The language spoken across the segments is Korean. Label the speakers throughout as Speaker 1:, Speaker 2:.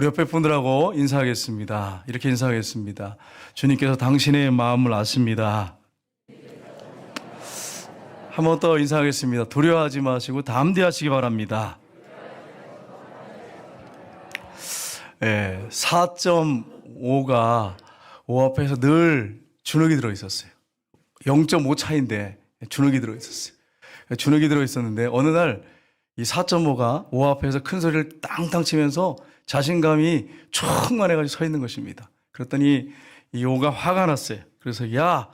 Speaker 1: 우리 옆에 분들하고 인사하겠습니다. 이렇게 인사하겠습니다. 주님께서 당신의 마음을 아십니다. 한 번 더 인사하겠습니다. 두려워하지 마시고 담대하시기 바랍니다. 4.5가 5 앞에서 늘 주눅이 들어있었어요. 0.5 차이인데 주눅이 들어있었어요. 주눅이 들어있었는데 어느 날 이 4.5가 5 앞에서 큰 소리를 땅땅 치면서 자신감이 충만해가지고 서 있는 것입니다. 그랬더니 이 5가 화가 났어요. 그래서 야,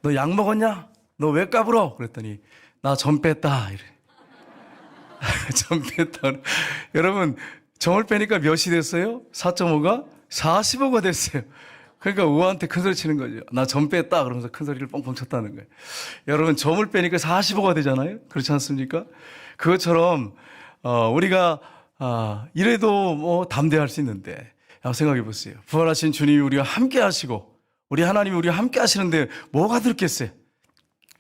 Speaker 1: 너 약 먹었냐? 너 왜 까불어? 그랬더니 나 점 뺐다. 이래. 점 뺐다. 여러분, 점을 빼니까 몇이 됐어요? 4.5가 45가 됐어요. 그러니까 5한테 큰 소리 치는 거죠. 나 점 뺐다. 그러면서 큰 소리를 뻥뻥 쳤다는 거예요. 여러분, 점을 빼니까 45가 되잖아요. 그렇지 않습니까? 그것처럼 우리가 이래도 뭐 담대할 수 있는데 생각해 보세요. 부활하신 주님이 우리와 함께 하시고 우리 하나님이 우리와 함께 하시는데 뭐가 들겠어요?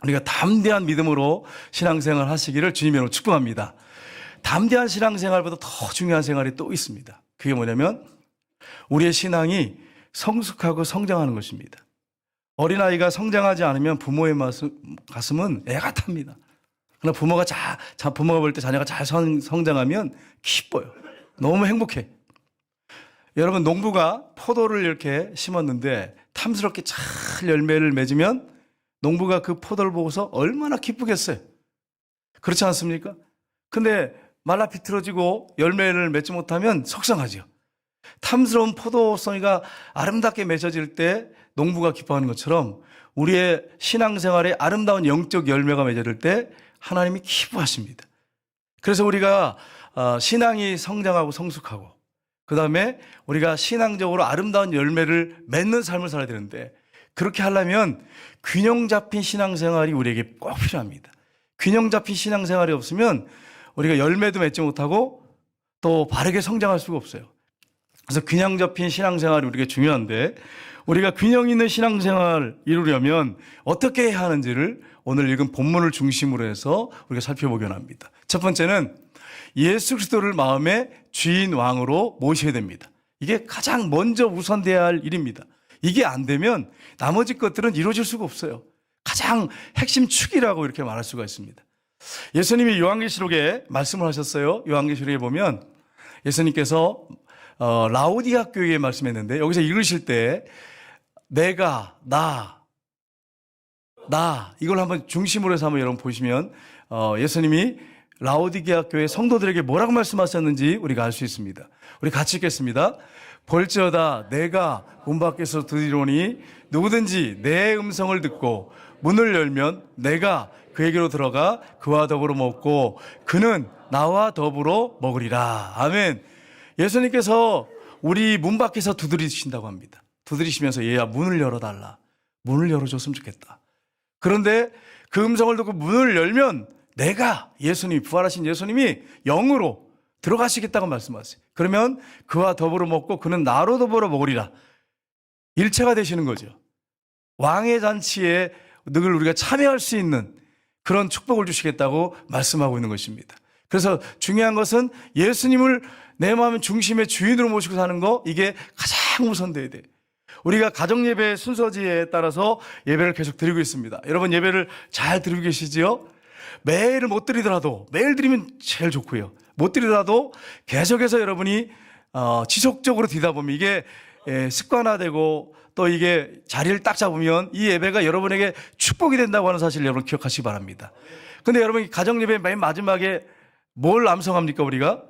Speaker 1: 우리가 담대한 믿음으로 신앙생활 하시기를 주님으로 축복합니다. 담대한 신앙생활보다 더 중요한 생활이 또 있습니다. 그게 뭐냐면 우리의 신앙이 성숙하고 성장하는 것입니다. 어린아이가 성장하지 않으면 부모의 가슴은 애가 탑니다. 그러나 부모가 부모가 볼 때 자녀가 잘 성장하면 기뻐요. 너무 행복해. 여러분, 농부가 포도를 이렇게 심었는데 탐스럽게 잘 열매를 맺으면 농부가 그 포도를 보고서 얼마나 기쁘겠어요. 그렇지 않습니까? 근데 말라 비틀어지고 열매를 맺지 못하면 속상하죠. 탐스러운 포도송이가 아름답게 맺어질 때 농부가 기뻐하는 것처럼 우리의 신앙생활에 아름다운 영적 열매가 맺어질 때 하나님이 기뻐하십니다. 그래서 우리가 신앙이 성장하고 성숙하고 그 다음에 우리가 신앙적으로 아름다운 열매를 맺는 삶을 살아야 되는데 그렇게 하려면 균형 잡힌 신앙생활이 우리에게 꼭 필요합니다. 균형 잡힌 신앙생활이 없으면 우리가 열매도 맺지 못하고 또 바르게 성장할 수가 없어요. 그래서 균형 잡힌 신앙생활이 우리에게 중요한데 우리가 균형 있는 신앙생활을 이루려면 어떻게 해야 하는지를 오늘 읽은 본문을 중심으로 해서 우리가 살펴보기로 합니다. 첫 번째는 예수 그리스도를 마음의 주인 왕으로 모셔야 됩니다. 이게 가장 먼저 우선돼야 할 일입니다. 이게 안 되면 나머지 것들은 이루어질 수가 없어요. 가장 핵심 축이라고 이렇게 말할 수가 있습니다. 예수님이 요한계시록에 말씀을 하셨어요. 요한계시록에 보면 예수님께서 라오디아 교회에 말씀했는데 여기서 읽으실 때 내가 나 이걸 한번 중심으로 해서 한번 여러분 보시면 예수님이 라오디게아 교회 성도들에게 뭐라고 말씀하셨는지 우리가 알 수 있습니다. 우리 같이 읽겠습니다. 볼지어다 내가 문 밖에서 들으리오니 누구든지 내 음성을 듣고 문을 열면 내가 그에게로 들어가 그와 더불어 먹고 그는 나와 더불어 먹으리라. 아멘. 예수님께서 우리 문 밖에서 두드리신다고 합니다. 두드리시면서 얘야 문을 열어달라. 문을 열어줬으면 좋겠다. 그런데 그 음성을 듣고 문을 열면 내가 예수님, 부활하신 예수님이 영으로 들어가시겠다고 말씀하세요. 그러면 그와 더불어 먹고 그는 나로 더불어 먹으리라. 일체가 되시는 거죠. 왕의 잔치에 늘 우리가 참여할 수 있는 그런 축복을 주시겠다고 말씀하고 있는 것입니다. 그래서 중요한 것은 예수님을 내 마음 중심의 주인으로 모시고 사는 거, 이게 가장 우선돼야 돼요. 우리가 가정예배 순서지에 따라서 예배를 계속 드리고 있습니다. 여러분 예배를 잘 드리고 계시지요? 매일 못 드리더라도 매일 드리면 제일 좋고요. 못 드리더라도 계속해서 여러분이 지속적으로 드리다 보면 이게 습관화되고 또 이게 자리를 딱 잡으면 이 예배가 여러분에게 축복이 된다고 하는 사실을 여러분 기억하시기 바랍니다. 근데 여러분 가정예배 맨 마지막에 뭘 암송합니까 우리가?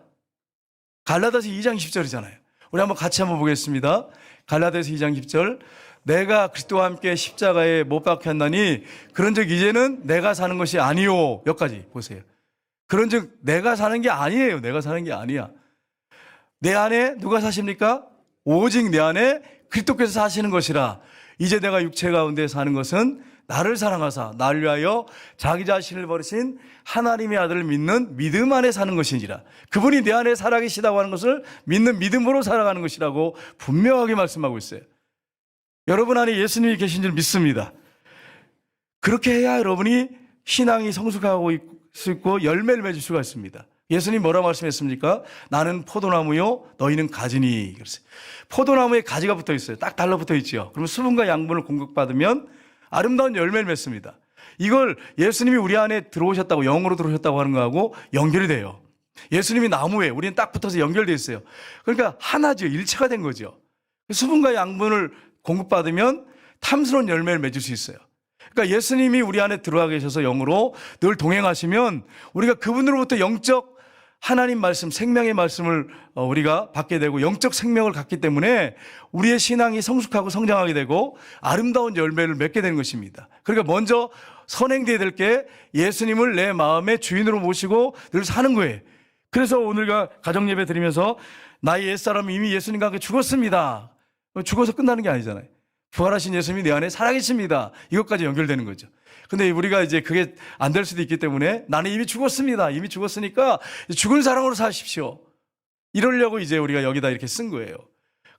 Speaker 1: 갈라디아서 2장 10절이잖아요. 우리 한번 같이 한번 보겠습니다. 갈라디아서 2장 10절. 내가 그리스도와 함께 십자가에 못 박혔나니 그런즉 이제는 내가 사는 것이 아니요. 여기까지 보세요. 그런즉 내가 사는 게 아니에요. 내가 사는 게 아니야. 내 안에 누가 사십니까? 오직 내 안에 그리스도께서 사시는 것이라. 이제 내가 육체 가운데 사는 것은 나를 사랑하사 나를 위하여 자기 자신을 버리신 하나님의 아들을 믿는 믿음 안에 사는 것이니라. 그분이 내 안에 살아계시다고 하는 것을 믿는 믿음으로 살아가는 것이라고 분명하게 말씀하고 있어요. 여러분 안에 예수님이 계신 줄 믿습니다. 그렇게 해야 여러분이 신앙이 성숙하고 있고 열매를 맺을 수가 있습니다. 예수님 뭐라고 말씀했습니까? 나는 포도나무요, 너희는 가지니. 그랬어요. 포도나무에 가지가 붙어 있어요. 딱 달라붙어 있죠. 그러면 수분과 양분을 공급받으면 아름다운 열매를 맺습니다. 이걸 예수님이 우리 안에 들어오셨다고, 영으로 들어오셨다고 하는 거하고 연결이 돼요. 예수님이 나무에 우리는 딱 붙어서 연결되어 있어요. 그러니까 하나죠. 일체가 된 거죠. 수분과 양분을 공급받으면 탐스러운 열매를 맺을 수 있어요. 그러니까 예수님이 우리 안에 들어와 계셔서 영으로 늘 동행하시면 우리가 그분으로부터 영적 하나님 말씀, 생명의 말씀을 우리가 받게 되고 영적 생명을 갖기 때문에 우리의 신앙이 성숙하고 성장하게 되고 아름다운 열매를 맺게 되는 것입니다. 그러니까 먼저 선행되어야 될 게 예수님을 내 마음의 주인으로 모시고 늘 사는 거예요. 그래서 오늘과 가정예배 드리면서 나의 옛사람은 이미 예수님과 함께 죽었습니다. 죽어서 끝나는 게 아니잖아요. 부활하신 예수님이 내 안에 살아계십니다. 이것까지 연결되는 거죠. 근데 우리가 이제 그게 안 될 수도 있기 때문에 나는 이미 죽었습니다. 이미 죽었으니까 죽은 사랑으로 사십시오. 이러려고 이제 우리가 여기다 이렇게 쓴 거예요.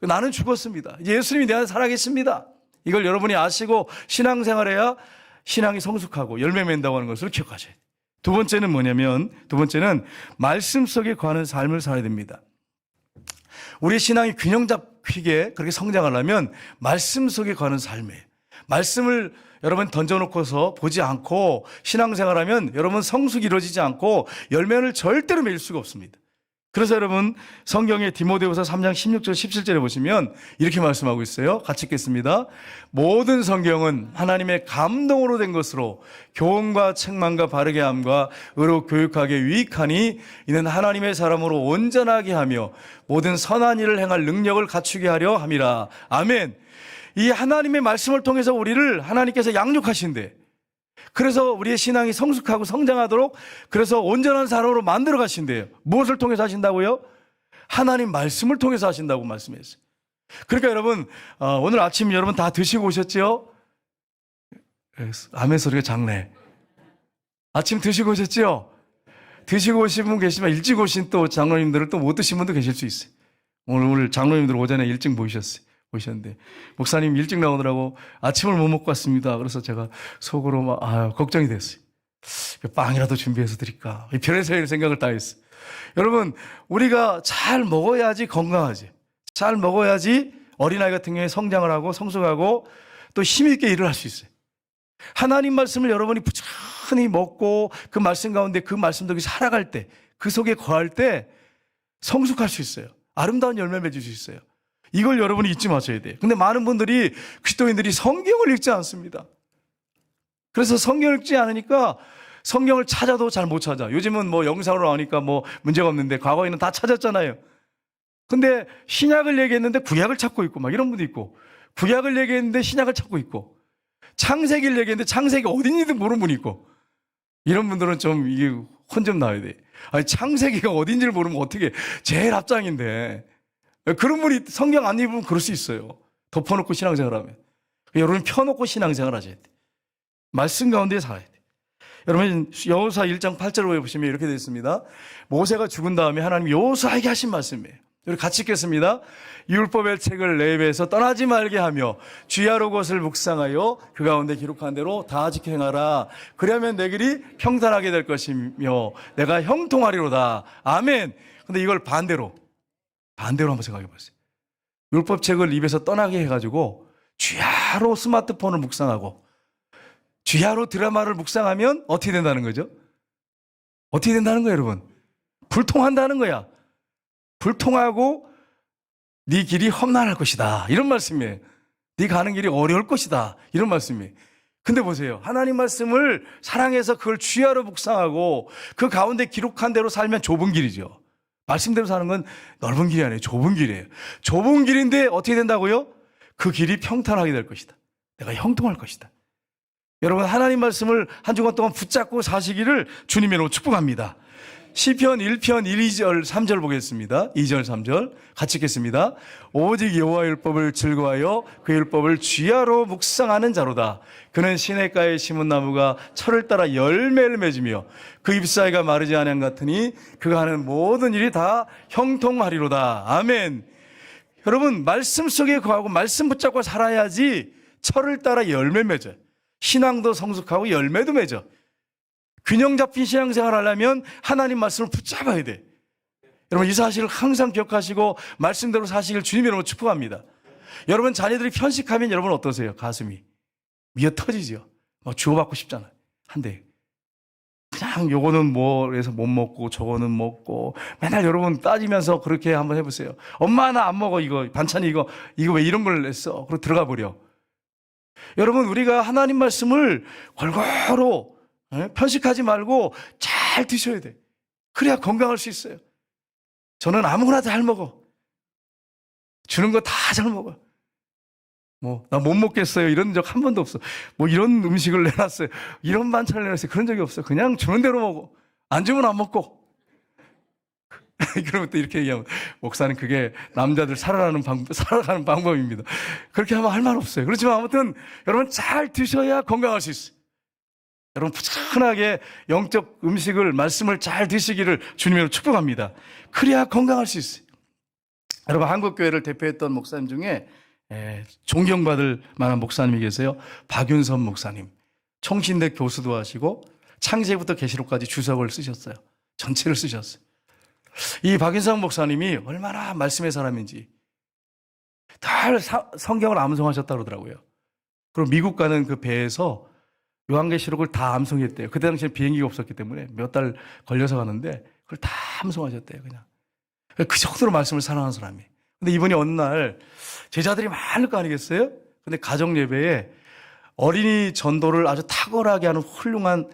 Speaker 1: 나는 죽었습니다. 이제 예수님이 내 안에 살아계십니다. 이걸 여러분이 아시고 신앙생활해야 신앙이 성숙하고 열매 맺는다고 하는 것을 기억하셔야 돼요. 두 번째는 뭐냐면, 두 번째는 말씀 속에 거하는 삶을 살아야 됩니다. 우리의 신앙이 균형 잡히게 그렇게 성장하려면 말씀 속에 거하는 삶이에요. 말씀을 여러분 던져놓고서 보지 않고 신앙생활하면 여러분 성숙이 이루어지지 않고 열매를 절대로 맺을 수가 없습니다. 그래서 여러분 성경의 디모데후서 3장 16절 17절에 보시면 이렇게 말씀하고 있어요. 같이 읽겠습니다. 모든 성경은 하나님의 감동으로 된 것으로 교훈과 책망과 바르게 함과 의로 교육하게 유익하니 이는 하나님의 사람으로 온전하게 하며 모든 선한 일을 행할 능력을 갖추게 하려 함이라. 아멘. 이 하나님의 말씀을 통해서 우리를 하나님께서 양육하신대. 그래서 우리의 신앙이 성숙하고 성장하도록 그래서 온전한 사람으로 만들어 가신대요. 무엇을 통해서 하신다고요? 하나님 말씀을 통해서 하신다고 말씀했어요. 그러니까 여러분 오늘 아침 여러분 다 드시고 오셨죠? 아멘 소리가 작네. 아침 드시고 오셨죠? 드시고 오신 분 계시면 일찍 오신 또 장로님들을 또 못 드신 분도 계실 수 있어요. 오늘 장로님들 오전에 일찍 보셨는데 목사님 일찍 나오느라고 아침을 못 먹고 왔습니다. 그래서 제가 속으로 막 걱정이 됐어요. 빵이라도 준비해서 드릴까? 별의별 생각을 다 했어요. 여러분 우리가 잘 먹어야지 건강하지. 잘 먹어야지 어린아이 같은 경우에 성장을 하고 성숙하고 또 힘있게 일을 할 수 있어요. 하나님 말씀을 여러분이 부지런히 먹고 그 말씀 가운데 그 말씀대로 살아갈 때 그 속에 거할 때 성숙할 수 있어요. 아름다운 열매를 맺을 수 있어요. 이걸 여러분이 잊지 마셔야 돼요. 근데 많은 분들이 그리스도인들이 성경을 읽지 않습니다. 그래서 성경을 읽지 않으니까 성경을 찾아도 잘 못 찾아. 요즘은 뭐 영상으로 나오니까 뭐 문제가 없는데 과거에는 다 찾았잖아요. 근데 신약을 얘기했는데 구약을 찾고 있고 막 이런 분도 있고 구약을 얘기했는데 신약을 찾고 있고 창세기를 얘기했는데 창세기 어딘지도 모르는 분이 있고 이런 분들은 좀 이게 혼 좀 나와야 돼. 아니 창세기가 어딘지를 모르면 어떻게 제일 앞장인데 그런 분이 성경 안 읽으면 그럴 수 있어요. 덮어놓고 신앙생활하면. 여러분 펴놓고 신앙생활 하셔야 돼요. 말씀 가운데 살아야 돼요. 여러분 여호수아 1장 8절을 보시면 이렇게 되어 있습니다. 모세가 죽은 다음에 하나님 여호수아에게 하신 말씀이에요. 우리 같이 읽겠습니다. 율법의 책을 내 입에서 떠나지 말게 하며 주야로 것을 묵상하여 그 가운데 기록한 대로 다 지켜 행하라. 그러면 내 길이 평탄하게 될 것이며 내가 형통하리로다. 아멘. 근데 이걸 반대로 한번 생각해 보세요. 율법책을 입에서 떠나게 해가지고 주야로 스마트폰을 묵상하고 주야로 드라마를 묵상하면 어떻게 된다는 거죠? 어떻게 된다는 거예요, 여러분? 불통한다는 거야. 불통하고 네 길이 험난할 것이다. 이런 말씀이에요. 네 가는 길이 어려울 것이다. 이런 말씀이에요. 근데 보세요. 하나님 말씀을 사랑해서 그걸 주야로 묵상하고 그 가운데 기록한 대로 살면 좁은 길이죠. 말씀대로 사는 건 넓은 길이 아니에요. 좁은 길이에요. 좁은 길인데 어떻게 된다고요? 그 길이 평탄하게 될 것이다. 내가 형통할 것이다. 여러분 하나님 말씀을 한 주간 동안 붙잡고 사시기를 주님의 이름으로 축복합니다. 시편 1편 1, 2절 3절 보겠습니다. 2절 3절 같이 읽겠습니다. 오직 여호와의 율법을 즐거워하여 그 율법을 주야로 묵상하는 자로다. 그는 시냇가에 심은 나무가 철을 따라 열매를 맺으며 그 잎사귀가 마르지 아니함 같으니 그가 하는 모든 일이 다 형통하리로다. 아멘. 여러분 말씀 속에 거하고 말씀 붙잡고 살아야지 철을 따라 열매 맺어요. 신앙도 성숙하고 열매도 맺어. 균형 잡힌 신앙생활을 하려면 하나님 말씀을 붙잡아야 돼. 여러분 이 사실을 항상 기억하시고 말씀대로 사시길 주님 여러분 축복합니다. 여러분 자녀들이 편식하면 여러분 어떠세요? 가슴이 미어 터지죠. 막 주워받고 싶잖아요. 한데 그냥 요거는 뭐 해서 못 먹고 저거는 먹고 맨날 여러분 따지면서 그렇게 한번 해보세요. 엄마 나 안 먹어 이거 반찬이 이거 왜 이런 걸 냈어? 그리고 들어가 버려. 여러분 우리가 하나님 말씀을 골고루 편식하지 말고 잘 드셔야 돼. 그래야 건강할 수 있어요. 저는 아무거나 잘 먹어. 주는 거 다 잘 먹어. 나 못 먹겠어요. 이런 적 한 번도 없어. 이런 음식을 내놨어요. 이런 반찬을 내놨어요. 그런 적이 없어. 그냥 주는 대로 먹어. 안 주면 안 먹고. 그러면 또 이렇게 얘기하면, 목사님 그게 남자들 살아가는 방법입니다. 그렇게 하면 할 말 없어요. 그렇지만 아무튼 여러분 잘 드셔야 건강할 수 있어요. 여러분 푸짐하게 영적 음식을, 말씀을 잘 드시기를 주님으로 축복합니다. 그래야 건강할 수 있어요. 여러분 한국교회를 대표했던 목사님 중에 존경받을 만한 목사님이 계세요. 박윤선 목사님. 총신대 교수도 하시고 창세기부터 계시록까지 주석을 쓰셨어요. 전체를 쓰셨어요. 이 박윤선 목사님이 얼마나 말씀의 사람인지 다 성경을 암송하셨다고 그러더라고요. 그리고 미국 가는 그 배에서 요한계시록을 다 암송했대요. 그때 당시에 비행기가 없었기 때문에 몇 달 걸려서 가는데 그걸 다 암송하셨대요. 그냥 그 정도로 말씀을 사랑하는 사람이. 근데 이번에 어느 날 제자들이 많을 거 아니겠어요? 근데 가정 예배에 어린이 전도를 아주 탁월하게 하는 훌륭한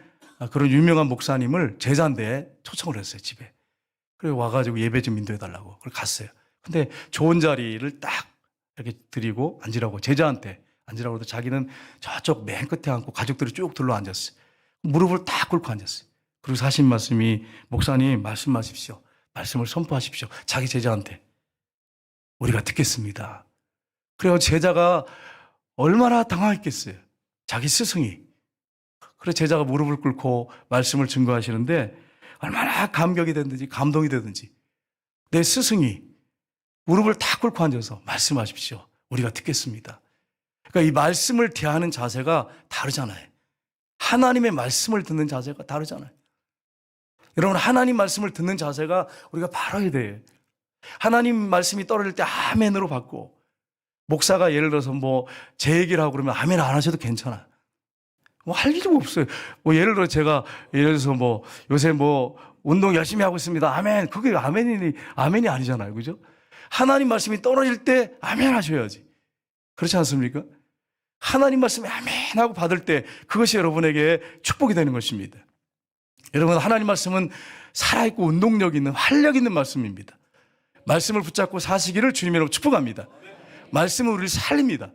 Speaker 1: 그런 유명한 목사님을 제자인데 초청을 했어요, 집에. 그리고 와가지고 예배 좀 인도해달라고. 그걸 갔어요. 근데 좋은 자리를 딱 이렇게 드리고 앉으라고, 제자한테 앉으라고 해도 자기는 저쪽 맨 끝에 앉고 가족들이 쭉 둘러 앉았어요. 무릎을 딱 꿇고 앉았어요. 그리고 하신 말씀이, 목사님 말씀하십시오. 말씀을 선포하십시오. 자기 제자한테. 우리가 듣겠습니다. 그래서 제자가 얼마나 당황했겠어요. 자기 스승이. 그래서 제자가 무릎을 꿇고 말씀을 증거하시는데 얼마나 감격이 됐든지 감동이 되든지 내 스승이 무릎을 딱 꿇고 앉아서 말씀하십시오. 우리가 듣겠습니다. 그러니까 이 말씀을 대하는 자세가 다르잖아요. 하나님의 말씀을 듣는 자세가 다르잖아요. 여러분 하나님 말씀을 듣는 자세가 우리가 바라야 돼요. 하나님 말씀이 떨어질 때 아멘으로 받고, 목사가 예를 들어서 제 얘기를 하고 그러면 아멘 안 하셔도 괜찮아요. 할 일이 없어요. 예를 들어 제가 예를 들어서 요새 운동 열심히 하고 있습니다. 아멘. 그게 아멘이 아니잖아요. 그죠? 하나님 말씀이 떨어질 때 아멘 하셔야지. 그렇지 않습니까? 하나님 말씀이 아멘 하고 받을 때 그것이 여러분에게 축복이 되는 것입니다. 여러분 하나님 말씀은 살아있고 운동력 있는 활력 있는 말씀입니다. 말씀을 붙잡고 사시기를 주님으로 축복합니다. 말씀은 우리를 살립니다.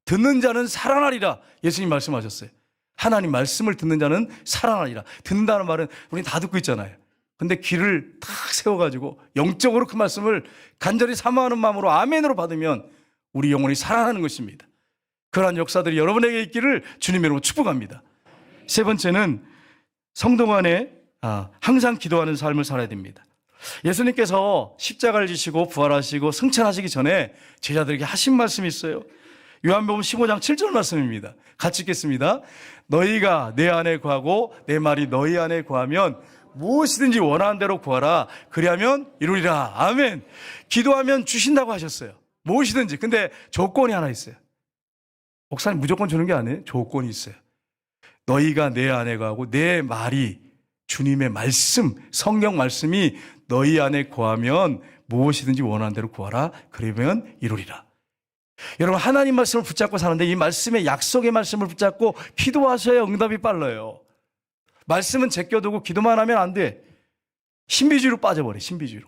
Speaker 1: 듣는 자는 살아나리라 예수님 말씀하셨어요. 하나님 말씀을 듣는 자는 살아나리라. 듣는다는 말은 우리 다 듣고 있잖아요. 근데 귀를 탁 세워가지고 영적으로 그 말씀을 간절히 사모하는 마음으로 아멘으로 받으면 우리 영혼이 살아나는 것입니다. 그러한 역사들이 여러분에게 있기를 주님으로 축복합니다. 세 번째는 성도 간에 항상 기도하는 삶을 살아야 됩니다. 예수님께서 십자가를 지시고 부활하시고 승천하시기 전에 제자들에게 하신 말씀이 있어요. 요한복음 15장 7절 말씀입니다. 같이 읽겠습니다. 너희가 내 안에 구하고 내 말이 너희 안에 구하면 무엇이든지 원하는 대로 구하라. 그리하면 이루리라. 아멘. 기도하면 주신다고 하셨어요. 무엇이든지. 근데 조건이 하나 있어요. 목사님 무조건 주는 게 아니에요. 조건이 있어요. 너희가 내 안에 구하고 내 말이, 주님의 말씀, 성경 말씀이 너희 안에 구하면 무엇이든지 원하는 대로 구하라. 그러면 이루리라. 여러분 하나님 말씀을 붙잡고 사는데 이 말씀의 약속의 말씀을 붙잡고 기도하셔야 응답이 빨라요. 말씀은 제껴두고 기도만 하면 안 돼. 신비주의로 빠져버려. 신비주의로.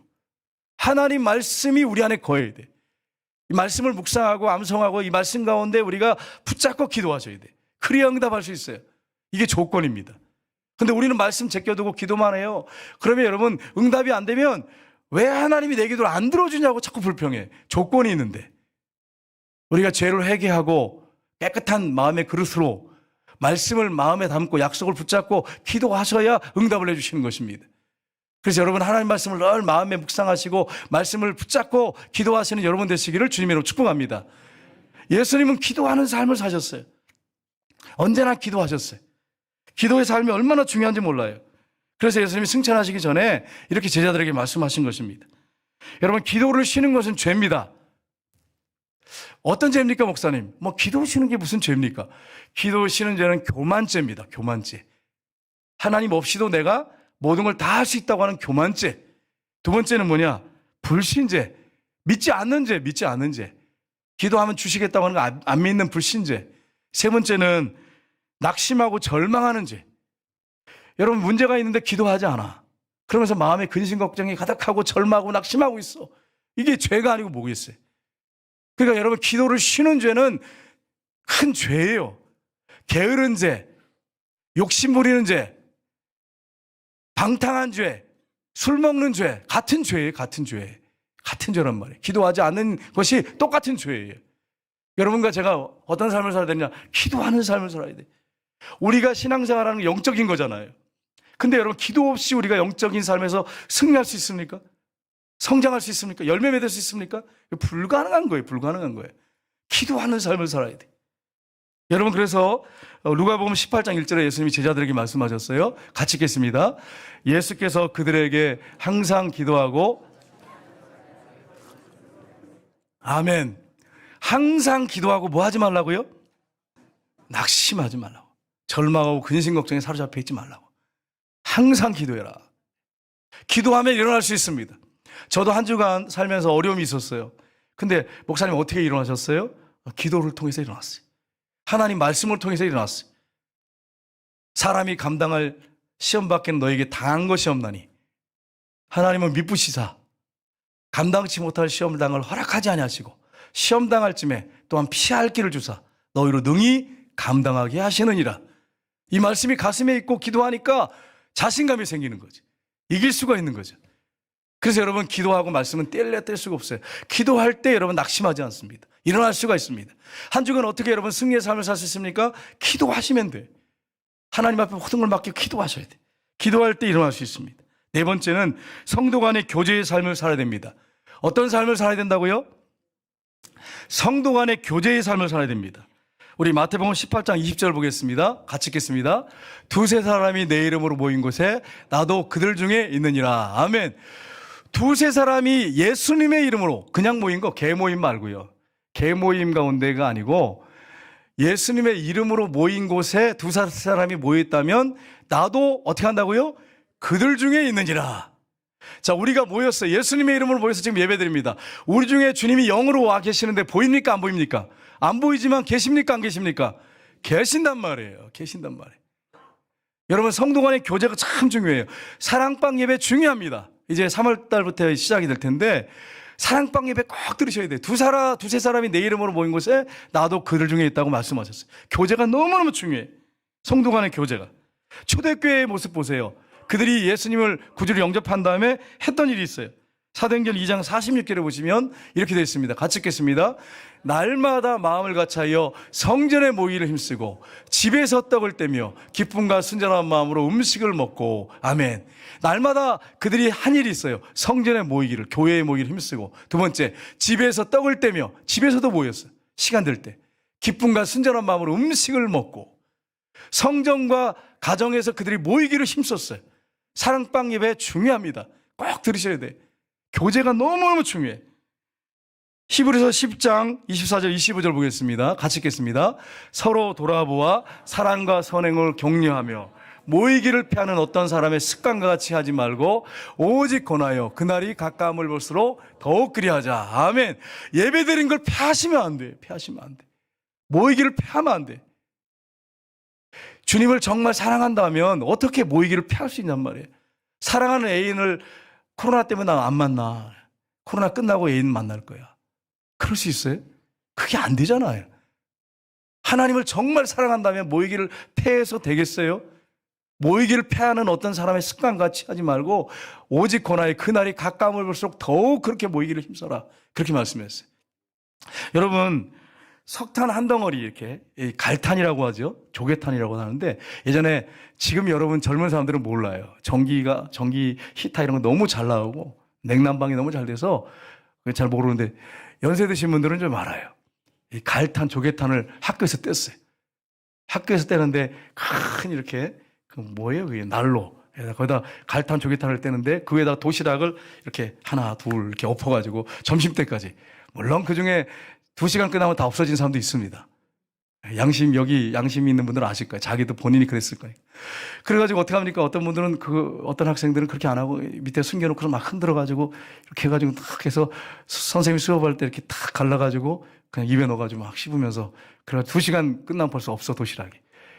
Speaker 1: 하나님 말씀이 우리 안에 거해야 돼. 이 말씀을 묵상하고 암송하고 이 말씀 가운데 우리가 붙잡고 기도하셔야 돼. 그래야 응답할 수 있어요. 이게 조건입니다. 근데 우리는 말씀 제껴두고 기도만 해요. 그러면 여러분 응답이 안 되면 왜 하나님이 내 기도를 안 들어주냐고 자꾸 불평해. 조건이 있는데. 우리가 죄를 회개하고 깨끗한 마음의 그릇으로 말씀을 마음에 담고 약속을 붙잡고 기도하셔야 응답을 해주시는 것입니다. 그래서 여러분 하나님 말씀을 늘 마음에 묵상하시고 말씀을 붙잡고 기도하시는 여러분 되시기를 주님으로 축복합니다. 예수님은 기도하는 삶을 사셨어요. 언제나 기도하셨어요. 기도의 삶이 얼마나 중요한지 몰라요. 그래서 예수님이 승천하시기 전에 이렇게 제자들에게 말씀하신 것입니다. 여러분, 기도를 쉬는 것은 죄입니다. 어떤 죄입니까, 목사님? 기도 쉬는 게 무슨 죄입니까? 기도 쉬는 죄는 교만죄입니다. 교만죄. 하나님 없이도 내가 모든 걸 다 할 수 있다고 하는 교만죄. 두 번째는 뭐냐? 불신죄. 믿지 않는 죄, 믿지 않는 죄. 기도하면 주시겠다고 하는 거 안 믿는 불신죄. 세 번째는 낙심하고 절망하는 죄. 여러분, 문제가 있는데 기도하지 않아. 그러면서 마음에 근심 걱정이 가득하고 절망하고 낙심하고 있어. 이게 죄가 아니고 뭐겠어요? 그러니까 여러분, 기도를 쉬는 죄는 큰 죄예요. 게으른 죄, 욕심 부리는 죄, 방탕한 죄, 술 먹는 죄, 같은 죄예요. 같은 죄. 같은 죄란 말이에요. 기도하지 않는 것이 똑같은 죄예요. 여러분과 제가 어떤 삶을 살아야 되냐? 기도하는 삶을 살아야 돼. 우리가 신앙생활하는 게 영적인 거잖아요. 근데 여러분, 기도 없이 우리가 영적인 삶에서 승리할 수 있습니까? 성장할 수 있습니까? 열매 맺을 수 있습니까? 불가능한 거예요. 불가능한 거예요. 기도하는 삶을 살아야 돼. 여러분, 그래서 누가복음 18장 1절에 예수님이 제자들에게 말씀하셨어요. 같이 읽겠습니다. 예수께서 그들에게 항상 기도하고, 아멘. 항상 기도하고 뭐 하지 말라고요? 낙심하지 말라고. 절망하고 근심 걱정에 사로잡혀 있지 말라고. 항상 기도해라. 기도하면 일어날 수 있습니다. 저도 한 주간 살면서 어려움이 있었어요. 근데 목사님 어떻게 일어나셨어요? 기도를 통해서 일어났어요. 하나님 말씀을 통해서 일어났어요. 사람이 감당할 시험 밖에는 너에게 당한 것이 없나니 하나님은 미쁘시사 감당치 못할 시험을 당할 허락하지 아니하시고 시험 당할 쯤에 또한 피할 길을 주사 너희로 능히 감당하게 하시느니라. 이 말씀이 가슴에 있고 기도하니까 자신감이 생기는 거죠. 이길 수가 있는 거죠. 그래서 여러분, 기도하고 말씀은 뗄래야 뗄 수가 없어요. 기도할 때 여러분 낙심하지 않습니다. 일어날 수가 있습니다. 한 주간 어떻게 여러분 승리의 삶을 살 수 있습니까? 기도하시면 돼요. 하나님 앞에 모든 걸 맡기고 기도하셔야 돼요. 기도할 때 일어날 수 있습니다. 네 번째는 성도 간의 교제의 삶을 살아야 됩니다. 어떤 삶을 살아야 된다고요? 성도 간의 교제의 삶을 살아야 됩니다. 우리 마태복음 18장 20절 보겠습니다. 같이 읽겠습니다. 두세 사람이 내 이름으로 모인 곳에 나도 그들 중에 있느니라. 아멘. 두세 사람이 예수님의 이름으로 그냥 모인 거, 개모임 말고요. 개모임 가운데가 아니고 예수님의 이름으로 모인 곳에 두세 사람이 모였다면 나도 어떻게 한다고요? 그들 중에 있느니라. 자, 우리가 모였어요. 예수님의 이름으로 모여서 지금 예배드립니다. 우리 중에 주님이 영으로 와 계시는데 보입니까? 안 보입니까? 안 보이지만 계십니까? 안 계십니까? 계신단 말이에요. 계신단 말이에요. 여러분, 성도 간의 교제가 참 중요해요. 사랑방 예배 중요합니다. 이제 3월 달부터 시작이 될 텐데 사랑방 예배 꼭 들으셔야 돼요. 두세 사람이 내 이름으로 모인 곳에 나도 그들 중에 있다고 말씀하셨어요. 교제가 너무너무 중요해요. 성도 간의 교제가. 초대교회의 모습 보세요. 그들이 예수님을 구주로 영접한 다음에 했던 일이 있어요. 사도행전 2장 46절에 보시면 이렇게 되어 있습니다. 같이 읽겠습니다. 날마다 마음을 같이하여 성전에 모이기를 힘쓰고 집에서 떡을 떼며 기쁨과 순전한 마음으로 음식을 먹고, 아멘. 날마다 그들이 한 일이 있어요. 성전에 모이기를, 교회에 모이기를 힘쓰고, 두 번째 집에서 떡을 떼며, 집에서도 모였어요. 시간 될 때 기쁨과 순전한 마음으로 음식을 먹고, 성전과 가정에서 그들이 모이기를 힘썼어요. 사랑방 예배 중요합니다. 꼭 들으셔야 돼요. 교제가 너무너무 중요해. 히브리서 10장 24절 25절 보겠습니다. 같이 읽겠습니다. 서로 돌아보아 사랑과 선행을 격려하며 모이기를 피하는 어떤 사람의 습관과 같이 하지 말고 오직 권하여 그날이 가까움을 볼수록 더욱 그리하자. 아멘. 예배드린 걸 피하시면 안 돼. 피하시면 안 돼. 모이기를 피하면 안 돼. 주님을 정말 사랑한다면 어떻게 모이기를 피할 수 있냔 말이에요. 사랑하는 애인을 코로나 때문에 나 안 만나. 코로나 끝나고 애인 만날 거야. 그럴 수 있어요? 그게 안 되잖아요. 하나님을 정말 사랑한다면 모이기를 패해서 되겠어요? 모이기를 패하는 어떤 사람의 습관같이 하지 말고 오직 권하여 그날이 가까움을 볼수록 더욱 그렇게 모이기를 힘써라. 그렇게 말씀했어요. 여러분, 석탄 한 덩어리 이렇게 갈탄이라고 하죠. 조개탄이라고 하는데 예전에 지금 여러분 젊은 사람들은 몰라요. 전기 히터 이런 거 너무 잘 나오고 냉난방이 너무 잘 돼서 잘 모르는데 연세 드신 분들은 좀 알아요. 이 갈탄, 조개탄을 학교에서 뗐어요. 학교에서 떼는데 큰 이렇게 그 뭐예요? 그게 난로. 거기다 갈탄 조개탄을 떼는데 그 위에다가 도시락을 이렇게 하나, 둘 이렇게 엎어가지고 점심때까지. 물론 그 중에 2시간 끝나면 다 없어진 사람도 있습니다. 여기 양심이 있는 분들은 아실 거예요. 자기도 본인이 그랬을 거예요. 그래가지고 어떻게 합니까? 어떤 분들은 어떤 학생들은 그렇게 안 하고 밑에 숨겨놓고 막 흔들어가지고 이렇게 해가지고 탁 해서 선생님이 수업할 때 이렇게 탁 갈라가지고 그냥 입에 넣어가지고 막 씹으면서 그래가 2시간 끝나면 벌써 없어, 도시락이.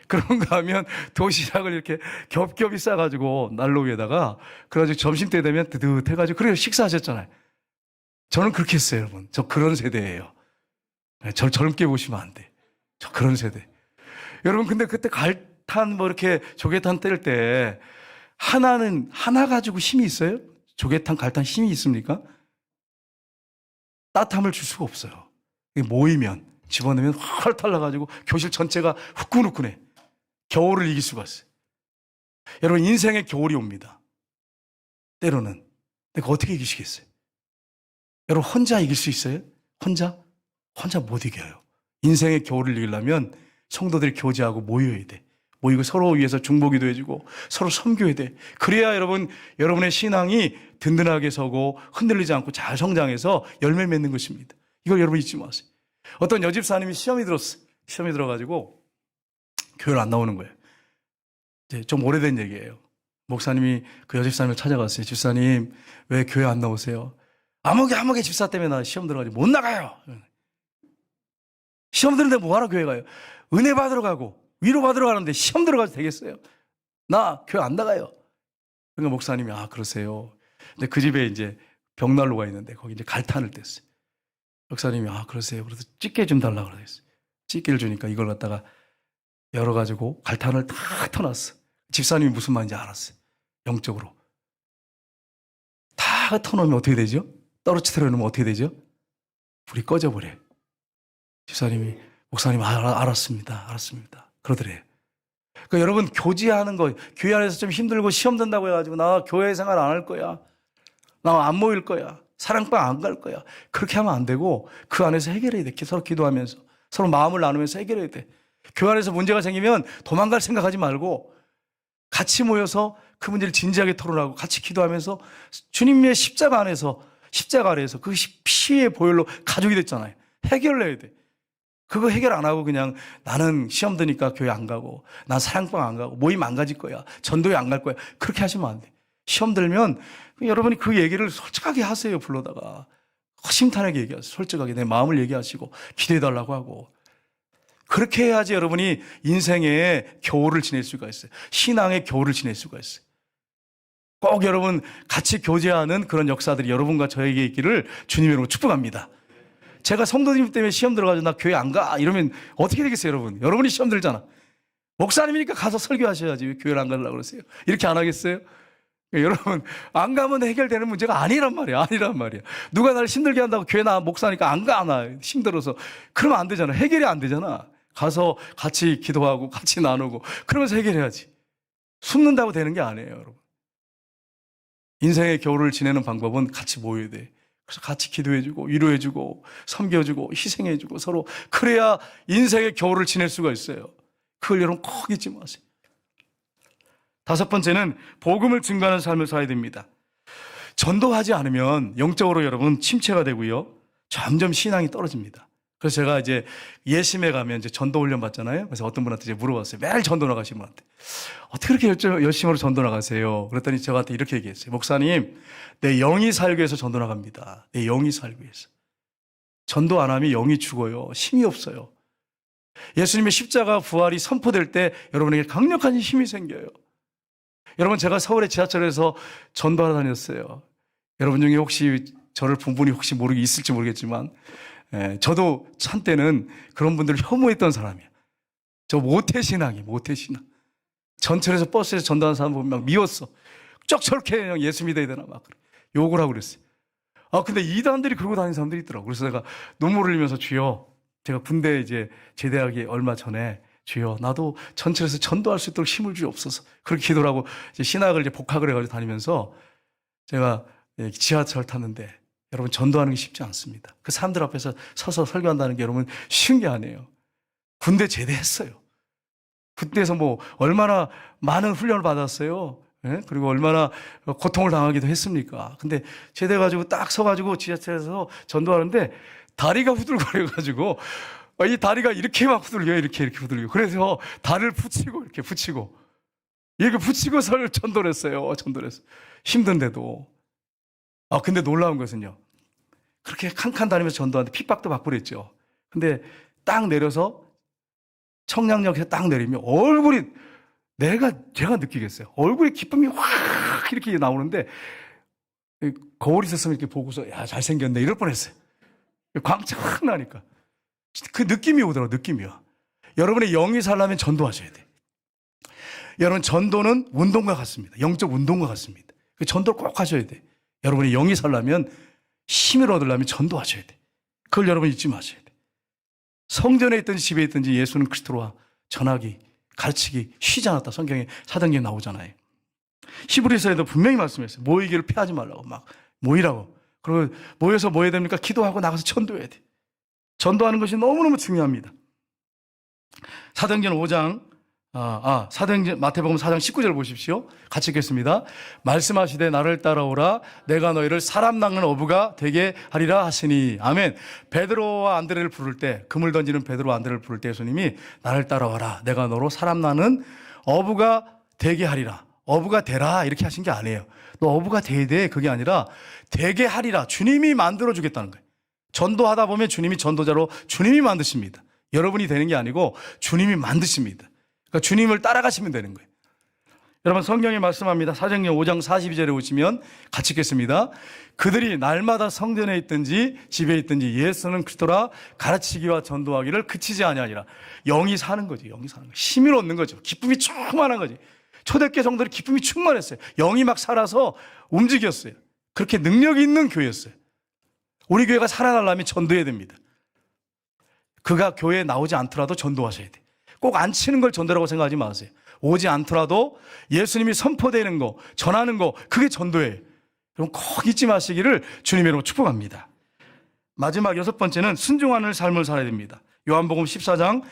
Speaker 1: 그런가 하면 도시락을 이렇게 겹겹이 싸가지고 난로 위에다가 그래가지고 점심때 되면 드듯해가지고 그래서 식사하셨잖아요. 저는 그렇게 했어요, 여러분. 저 그런 세대예요. 저 젊게 보시면 안 돼. 저 그런 세대. 여러분, 근데 그때 갈탄 이렇게 조개탄 뗄 때 하나 가지고 힘이 있어요? 조개탄, 갈탄 힘이 있습니까? 따뜻함을 줄 수가 없어요. 모이면, 집어넣으면 헐 나가지고 교실 전체가 후끈후끈해. 겨울을 이길 수가 있어요. 여러분, 인생에 겨울이 옵니다. 때로는. 근데 어떻게 이기시겠어요? 여러분, 혼자 이길 수 있어요? 혼자 못 이겨요. 인생의 겨울을 이기려면 성도들이 교제하고 모여야 돼. 모이고 서로 위해서 중보기도 해주고 서로 섬겨야 돼. 그래야 여러분의 신앙이 든든하게 서고 흔들리지 않고 잘 성장해서 열매 맺는 것입니다. 이걸 여러분 잊지 마세요. 어떤 여집사님이 시험이 들었어요. 시험이 들어가지고 교회를 안 나오는 거예요. 이제 좀 오래된 얘기예요. 목사님이 그 여집사님을 찾아갔어요. 집사님, 왜 교회 안 나오세요? 아무개 집사 때문에 나 시험 들어가지고 못 나가요. 시험 드는데 뭐하러 교회 가요? 은혜 받으러 가고 위로 받으러 가는데 시험 들어가도 되겠어요? 나 교회 안 나가요. 그러니까 목사님이 그러세요. 근데 그 집에 이제 벽난로가 있는데 거기 이제 갈탄을 뗐어요. 목사님이 그러세요. 그래서 찌개 좀 달라고 그랬어요. 찌개를 주니까 이걸 갖다가 열어가지고 갈탄을 다 터놨어. 집사님이 무슨 말인지 알았어요. 영적으로. 다 터놓으면 어떻게 되죠? 떨어뜨려 놓으면 어떻게 되죠? 불이 꺼져버려요. 집사님이, 목사님, 알았습니다. 그러더래요. 그러니까 여러분, 교제하는 거, 교회 안에서 좀 힘들고 시험 든다고 해가지고 나 교회 생활 안 할 거야. 나 안 모일 거야. 사랑방 안 갈 거야. 그렇게 하면 안 되고 그 안에서 해결해야 돼. 서로 기도하면서 서로 마음을 나누면서 해결해야 돼. 교회 안에서 문제가 생기면 도망갈 생각하지 말고 같이 모여서 그 문제를 진지하게 토론하고 같이 기도하면서 주님의 십자가 아래에서 그 피의 보혈로 가족이 됐잖아요. 해결을 해야 돼. 그거 해결 안 하고 그냥 나는 시험 드니까 교회 안 가고 난 사랑방 안 가고 모임 안 가질 거야. 전도회 안 갈 거야. 그렇게 하시면 안 돼. 시험 들면 여러분이 그 얘기를 솔직하게 하세요. 불러다가 허심탄회하게 얘기하세요. 솔직하게 내 마음을 얘기하시고 기도해달라고 하고 그렇게 해야지 여러분이 인생의 겨울을 지낼 수가 있어요. 신앙의 겨울을 지낼 수가 있어요. 꼭 여러분 같이 교제하는 그런 역사들이 여러분과 저에게 있기를 주님의 이름으로 축복합니다. 제가 성도님 때문에 시험 들어가지고 나 교회 안 가 이러면 어떻게 되겠어요, 여러분? 여러분이 시험 들잖아. 목사님이니까 가서 설교하셔야지 왜 교회를 안 가려고 그러세요? 이렇게 안 하겠어요? 여러분, 안 가면 해결되는 문제가 아니란 말이야. 누가 나를 힘들게 한다고 교회 나 목사니까 안 가, 나 힘들어서. 그러면 안 되잖아. 해결이 안 되잖아. 가서 같이 기도하고 같이 나누고 그러면서 해결해야지. 숨는다고 되는 게 아니에요, 여러분. 인생의 겨울을 지내는 방법은 같이 모여야 돼. 그래서 같이 기도해주고 위로해주고 섬겨주고 희생해주고 서로 그래야 인생의 겨울을 지낼 수가 있어요. 그걸 여러분 꼭 잊지 마세요. 5번째는 복음을 증거하는 삶을 살아야 됩니다. 전도하지 않으면 영적으로 여러분 침체가 되고요. 점점 신앙이 떨어집니다. 그래서 제가 이제 예심에 가면 이제 전도 훈련 받잖아요. 그래서 어떤 분한테 이제 물어봤어요. 매일 전도 나가신 분한테. 어떻게 그렇게 열심으로 전도 나가세요? 그랬더니 저한테 이렇게 얘기했어요. 목사님, 내 영이 살기 위해서 전도 나갑니다. 내 영이 살기 위해서. 전도 안 하면 영이 죽어요. 힘이 없어요. 예수님의 십자가 부활이 선포될 때 여러분에게 강력한 힘이 생겨요. 여러분, 제가 서울의 지하철에서 전도하러 다녔어요. 여러분 중에 혹시 저를 본 분이 혹시 있을지 모르겠지만 저도 한때는 그런 분들을 혐오했던 사람이에요. 저 모태신앙. 전철에서 버스에서 전도하는 사람 보면 막 미웠어. 쩍 저렇게 그냥 예수 믿어야 되나 막 욕을 하고 그랬어요. 근데 이단들이 그러고 다니는 사람들이 있더라고요. 그래서 내가 눈물을 흘리면서 주여, 제가 군대 이제 제대하기 얼마 전에 주여, 나도 전철에서 전도할 수 있도록 힘을 주옵소서. 그렇게 기도를 하고 이제 신학을 이제 복학을 해가지고 다니면서 제가 지하철 탔는데 여러분, 전도하는 게 쉽지 않습니다. 그 사람들 앞에서 서서 설교한다는 게 여러분 쉬운 게 아니에요. 군대 제대했어요. 그때서 뭐 얼마나 많은 훈련을 받았어요. 예? 그리고 얼마나 고통을 당하기도 했습니까? 근데 제대 가지고 딱 서가지고 지하철에서 전도하는데 다리가 후들거려가지고 이 다리가 이렇게 막 후들려요. 이렇게 후들려요. 그래서 다리를 붙이고 이렇게 붙이고 전도를 했어요. 전도를 했어요. 힘든데도. 근데 놀라운 것은요. 그렇게 칸칸 다니면서 전도하는데 핍박도 받고 그랬죠. 근데 딱 내려서 청량역에서 딱 내리면 얼굴이 제가 느끼겠어요. 얼굴에 기쁨이 확 이렇게 나오는데 거울이 있었으면 이렇게 보고서 야, 잘생겼네 이럴 뻔했어요. 광채 확 나니까. 그 느낌이 오더라고요. 느낌이요. 여러분의 영이 살려면 전도하셔야 돼요. 여러분 전도는 운동과 같습니다. 영적 운동과 같습니다. 그 전도를 꼭 하셔야 돼요. 여러분의 영이 살려면 힘을 얻으려면 전도하셔야 돼요. 그걸 여러분 잊지 마셔야 돼요. 성전에 있든지 집에 있든지 예수는 그리스도와 전하기, 가르치기 쉬지 않았다. 성경에 사도행전에 나오잖아요. 히브리서에도 분명히 말씀했어요. 모이기를 피하지 말라고 막 모이라고. 그리고 모여서 뭐 해야 됩니까? 기도하고 나가서 전도해야 돼. 전도하는 것이 너무너무 중요합니다. 사도행전 5장 사도행전 마태복음 4장 19절 보십시오. 같이 읽겠습니다. 말씀하시되 나를 따라오라 내가 너희를 사람 낚는 어부가 되게 하리라 하시니. 아멘. 베드로와 안드레를 부를 때 그물 던지는 베드로와 안드레를 부를 때 예수님이 나를 따라와라 내가 너로 사람 낚는 어부가 되게 하리라. 어부가 되라 이렇게 하신 게 아니에요. 너 어부가 돼야 돼. 그게 아니라 되게 하리라. 주님이 만들어 주겠다는 거예요. 전도하다 보면 주님이 전도자로 주님이 만드십니다. 여러분이 되는 게 아니고 주님이 만드십니다. 그러니까 주님을 따라가시면 되는 거예요. 여러분 성경이 말씀합니다. 사도행전 5장 42절에 오시면 같이 읽겠습니다. 그들이 날마다 성전에 있든지 집에 있든지 예수는 그리스도라 가르치기와 전도하기를 그치지 아니하니라. 영이 사는 거지. 영이 사는 거. 힘을 얻는 거죠. 기쁨이 충만한 거지. 초대교회 성도들이 기쁨이 충만했어요. 영이 막 살아서 움직였어요. 그렇게 능력이 있는 교회였어요. 우리 교회가 살아나려면 전도해야 됩니다. 그가 교회에 나오지 않더라도 전도하셔야 돼. 꼭 안 치는 걸 전도라고 생각하지 마세요. 오지 않더라도 예수님이 선포되는 거, 전하는 거, 그게 전도예요. 여러분 꼭 잊지 마시기를 주님의 이름으로 축복합니다. 마지막 6번째는 순종하는 삶을 살아야 됩니다. 요한복음 14장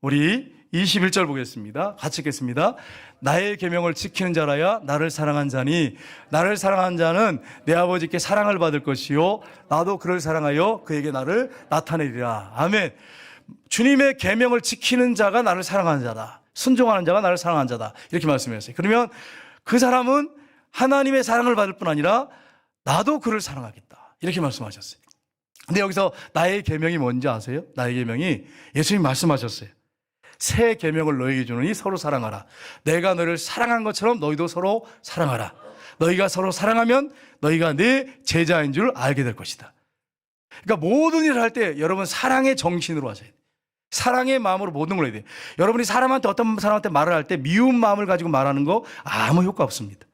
Speaker 1: 우리 21절 보겠습니다. 같이 읽겠습니다. 나의 계명을 지키는 자라야 나를 사랑한 자니 나를 사랑한 자는 내 아버지께 사랑을 받을 것이요 나도 그를 사랑하여 그에게 나를 나타내리라. 아멘. 주님의 계명을 지키는 자가 나를 사랑하는 자다. 순종하는 자가 나를 사랑하는 자다. 이렇게 말씀하셨어요. 그러면 그 사람은 하나님의 사랑을 받을 뿐 아니라 나도 그를 사랑하겠다. 이렇게 말씀하셨어요. 근데 여기서 나의 계명이 뭔지 아세요? 나의 계명이 예수님이 말씀하셨어요. 새 계명을 너희에게 주노니 서로 사랑하라. 내가 너희를 사랑한 것처럼 너희도 서로 사랑하라. 너희가 서로 사랑하면 너희가 내 제자인 줄 알게 될 것이다. 그러니까 모든 일을 할 때 여러분 사랑의 정신으로 하셔야 돼요. 사랑의 마음으로 모든 걸 해야 돼요. 여러분이 어떤 사람한테 말을 할 때 미운 마음을 가지고 말하는 거 아무 효과 없습니다.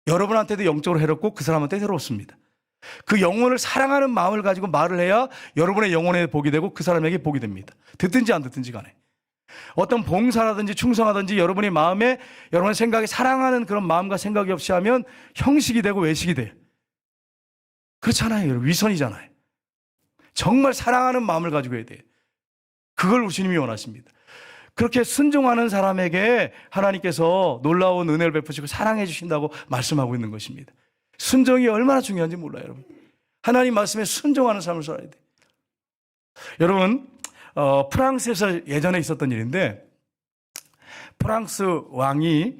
Speaker 1: 여러분한테도 영적으로 해롭고 그 사람한테 해롭습니다. 그 영혼을 사랑하는 마음을 가지고 말을 해야 여러분의 영혼에 복이 되고 그 사람에게 복이 됩니다. 듣든지 안 듣든지 간에. 어떤 봉사라든지 충성하든지 여러분의 마음에 여러분의 생각에 사랑하는 그런 마음과 생각이 없이 하면 형식이 되고 외식이 돼요. 그렇잖아요. 여러분. 위선이잖아요. 정말 사랑하는 마음을 가지고 해야 돼요. 그걸 주님이 원하십니다. 그렇게 순종하는 사람에게 하나님께서 놀라운 은혜를 베푸시고 사랑해 주신다고 말씀하고 있는 것입니다. 순종이 얼마나 중요한지 몰라요, 여러분. 하나님 말씀에 순종하는 삶을 살아야 돼요. 여러분, 프랑스에서 예전에 있었던 일인데 프랑스 왕이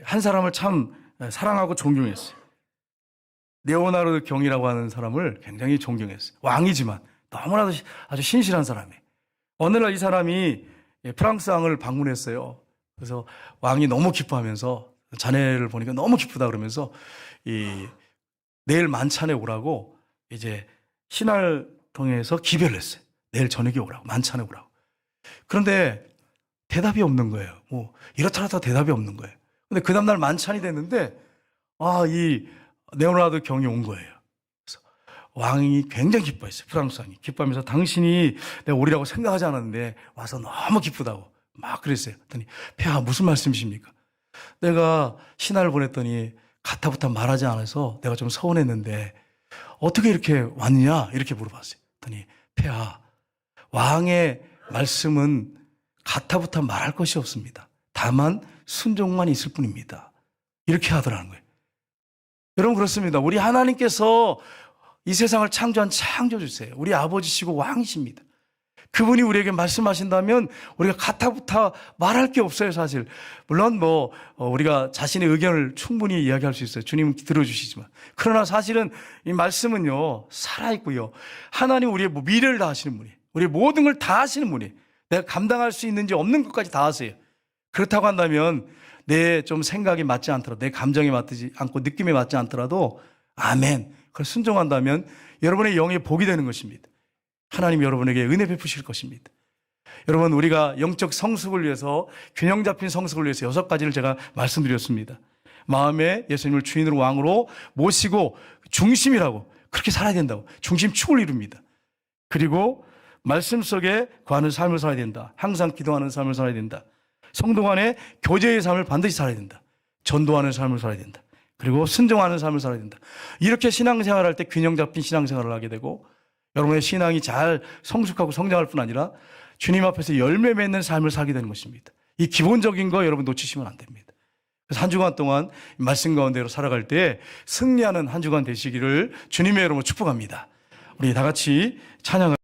Speaker 1: 한 사람을 참 사랑하고 존경했어요. 레오나르도 경이라고 하는 사람을 굉장히 존경했어요. 왕이지만 너무나도 아주 신실한 사람이에요. 어느 날 이 사람이 프랑스 왕을 방문했어요. 그래서 왕이 너무 기뻐하면서 자네를 보니까 너무 기쁘다 그러면서 내일 만찬에 오라고 이제 신하를 통해서 기별을 했어요. 내일 저녁에 오라고, 만찬에 오라고. 그런데 대답이 없는 거예요. 이렇다 대답이 없는 거예요. 근데 그 다음날 만찬이 됐는데 이 레오나르도 경이 온 거예요. 그래서 왕이 굉장히 기뻐했어요. 프랑스 왕이 기뻐하면서 당신이 내가 오리라고 생각하지 않았는데 와서 너무 기쁘다고 막 그랬어요. 그랬더니 폐하 무슨 말씀이십니까? 내가 신하를 보냈더니 가타부타 말하지 않아서 내가 좀 서운했는데 어떻게 이렇게 왔냐 이렇게 물어봤어요. 그랬더니 폐하 왕의 말씀은 가타부타 말할 것이 없습니다. 다만 순종만 있을 뿐입니다. 이렇게 하더라는 거예요. 여러분 그렇습니다. 우리 하나님께서 이 세상을 창조한 창조주세요. 우리 아버지시고 왕이십니다. 그분이 우리에게 말씀하신다면 우리가 가타부타 말할 게 없어요, 사실. 물론 우리가 자신의 의견을 충분히 이야기할 수 있어요. 주님은 들어주시지만. 그러나 사실은 이 말씀은요, 살아있고요. 하나님 우리의 미래를 다 아시는 분이에요. 우리의 모든 걸 다 아시는 분이에요. 내가 감당할 수 있는지 없는 것까지 다 아세요. 그렇다고 한다면 내 좀 생각이 맞지 않더라도, 내 감정에 맞지 않고 느낌에 맞지 않더라도 아멘. 그걸 순종한다면 여러분의 영의 복이 되는 것입니다. 하나님 여러분에게 은혜 베푸실 것입니다. 여러분 우리가 영적 성숙을 위해서, 균형 잡힌 성숙을 위해서 6가지를 제가 말씀드렸습니다. 마음에 예수님을 주인으로 왕으로 모시고 중심이라고, 그렇게 살아야 된다고, 중심축을 이룹니다. 그리고 말씀 속에 거하는 삶을 살아야 된다. 항상 기도하는 삶을 살아야 된다. 성도 간의 교제의 삶을 반드시 살아야 된다. 전도하는 삶을 살아야 된다. 그리고 순종하는 삶을 살아야 된다. 이렇게 신앙생활할 때 균형 잡힌 신앙생활을 하게 되고, 여러분의 신앙이 잘 성숙하고 성장할 뿐 아니라 주님 앞에서 열매 맺는 삶을 살게 되는 것입니다. 이 기본적인 거 여러분 놓치시면 안 됩니다. 그래서 한 주간 동안 말씀 가운데로 살아갈 때 승리하는 한 주간 되시기를 주님의 이름으로 축복합니다. 우리 다 같이 찬양을